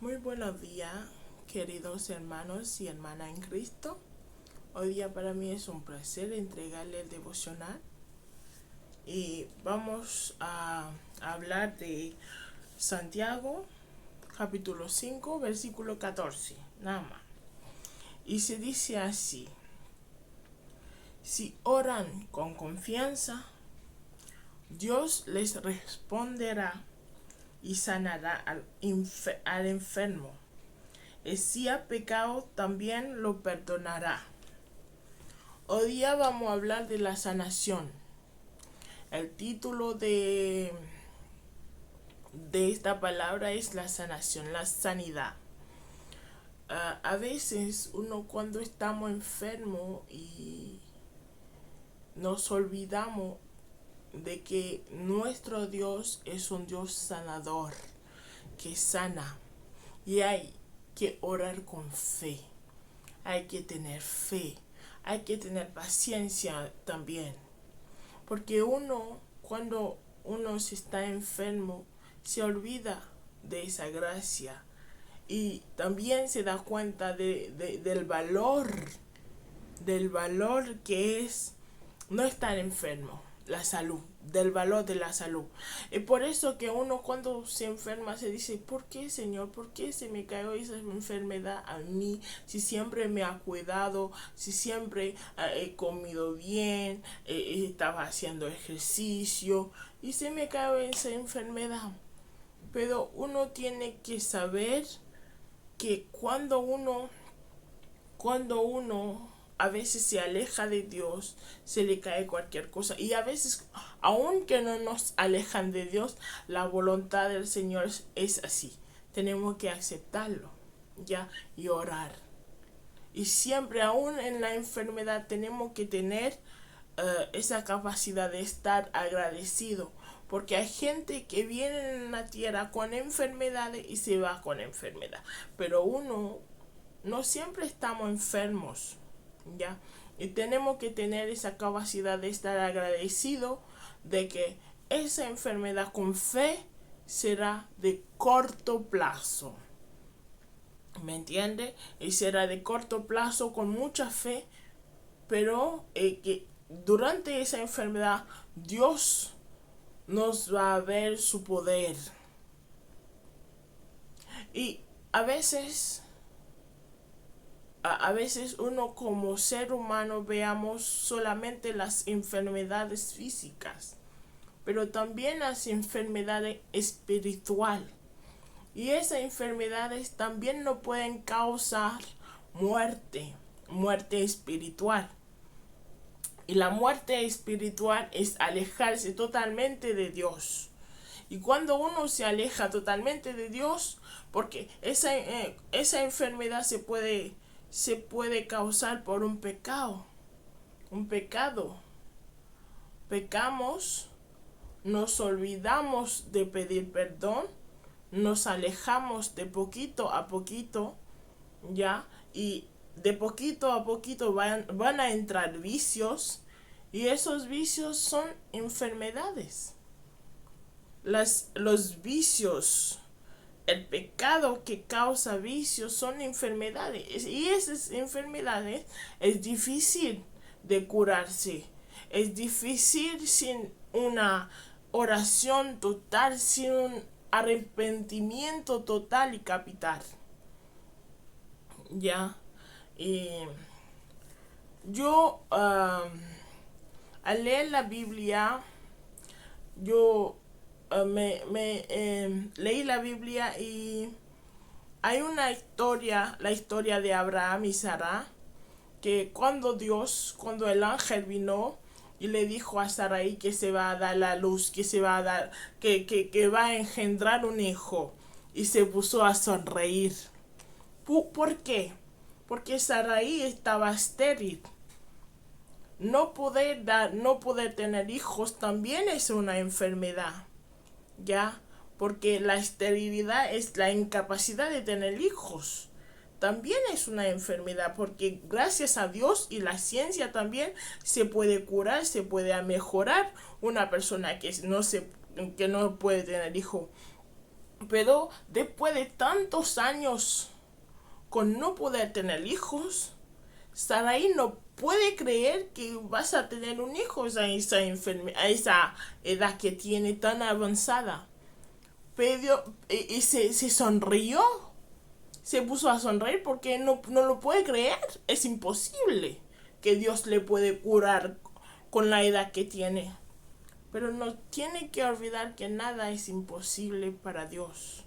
Muy buenos días, queridos hermanos y hermanas en Cristo. Hoy día para mí es un placer entregarle el devocional y vamos a hablar de Santiago, capítulo 5, versículo 14, nada más. Y se dice así: si oran con confianza, Dios les responderá y sanará al enfermo. Y si ha pecado, también lo perdonará. Hoy día vamos a hablar de la sanación. El título de esta palabra es la sanación, la sanidad. A veces uno cuando estamos enfermos y nos olvidamos de que nuestro Dios es un Dios sanador, que sana. Y hay que orar con fe. Hay que tener fe. Hay que tener paciencia también. Porque cuando uno se está enfermo, se olvida de esa gracia. Y también se da cuenta del valor que es no estar enfermo, la salud, del valor de la salud. Es por eso que uno cuando se enferma se dice: ¿por qué, Señor? ¿Por qué se me cayó esa enfermedad a mí? Si siempre me ha cuidado, si siempre he comido bien, estaba haciendo ejercicio y se me cayó esa enfermedad. Pero uno tiene que saber que cuando uno a veces se aleja de Dios, se le cae cualquier cosa. Y a veces, aunque no nos alejan de Dios, la voluntad del Señor es así. Tenemos que aceptarlo, ya, y orar. Y siempre, aún en la enfermedad, tenemos que tener esa capacidad de estar agradecido. Porque hay gente que viene en la tierra con enfermedades y se va con enfermedad. Pero no siempre estamos enfermos, ¿ya? Y tenemos que tener esa capacidad de estar agradecido de que esa enfermedad con fe será de corto plazo. ¿Me entiende? Y será de corto plazo con mucha fe, pero que durante esa enfermedad Dios nos va a ver su poder. Y a veces a veces uno como ser humano veamos solamente las enfermedades físicas, pero también las enfermedades espirituales. Y esas enfermedades también no pueden causar muerte espiritual. Y la muerte espiritual es alejarse totalmente de Dios. Y cuando uno se aleja totalmente de Dios, porque esa enfermedad se puede causar por un pecado. Un pecado. Pecamos, nos olvidamos de pedir perdón, nos alejamos de poquito a poquito, ¿ya? Y de poquito a poquito van a entrar vicios, y esos vicios son enfermedades. Los vicios, el pecado que causa vicios son enfermedades, y esas enfermedades es difícil de curarse. Es difícil sin una oración total, sin un arrepentimiento total y capital. Ya. Y yo, al leer la Biblia, yo leí la Biblia y hay una historia, la historia de Abraham y Sara, que cuando el ángel vino y le dijo a Sarai que se va a dar la luz, que se va a dar, que va a engendrar un hijo, y se puso a sonreír. ¿Por qué? Porque Sarai estaba estéril. No poder tener hijos también es una enfermedad, ¿ya? Porque la esterilidad es la incapacidad de tener hijos. También es una enfermedad, porque gracias a Dios y la ciencia también se puede curar, se puede mejorar una persona que no puede tener hijos. Pero después de tantos años con no poder tener hijos, Sarai no puede creer que vas a tener un hijo a esa edad que tiene tan avanzada. Pero se sonrió, se puso a sonreír porque no lo puede creer. Es imposible que Dios le puede curar con la edad que tiene. Pero no tiene que olvidar que nada es imposible para Dios.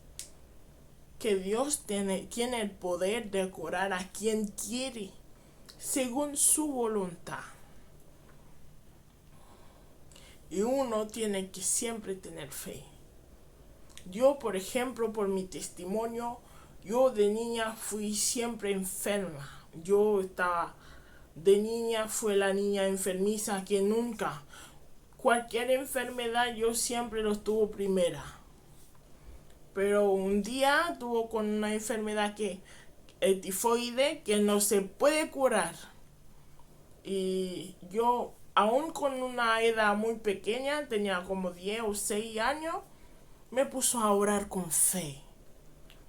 Que Dios tiene el poder de curar a quien quiere, según su voluntad. Y uno tiene que siempre tener fe. Yo, por ejemplo, por mi testimonio, yo de niña fui siempre enferma. De niña fue la niña enfermiza que nunca. Cualquier enfermedad yo siempre lo tuvo primera. Pero un día tuvo con una enfermedad el tifoide, que no se puede curar. Y yo, aún con una edad muy pequeña, tenía como 10 o 6 años, me puso a orar con fe.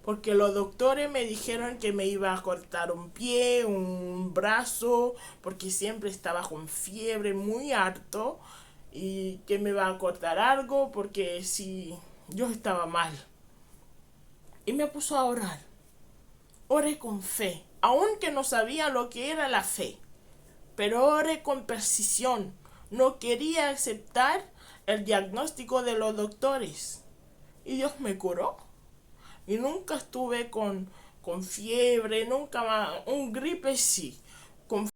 Porque los doctores me dijeron que me iba a cortar un pie, un brazo, porque siempre estaba con fiebre muy alto y que me iba a cortar algo porque si yo estaba mal. Y me puso a orar. Oré con fe, aunque no sabía lo que era la fe, pero oré con precisión. No quería aceptar el diagnóstico de los doctores. Y Dios me curó. Y nunca estuve con fiebre, nunca más. Un gripe sí. Con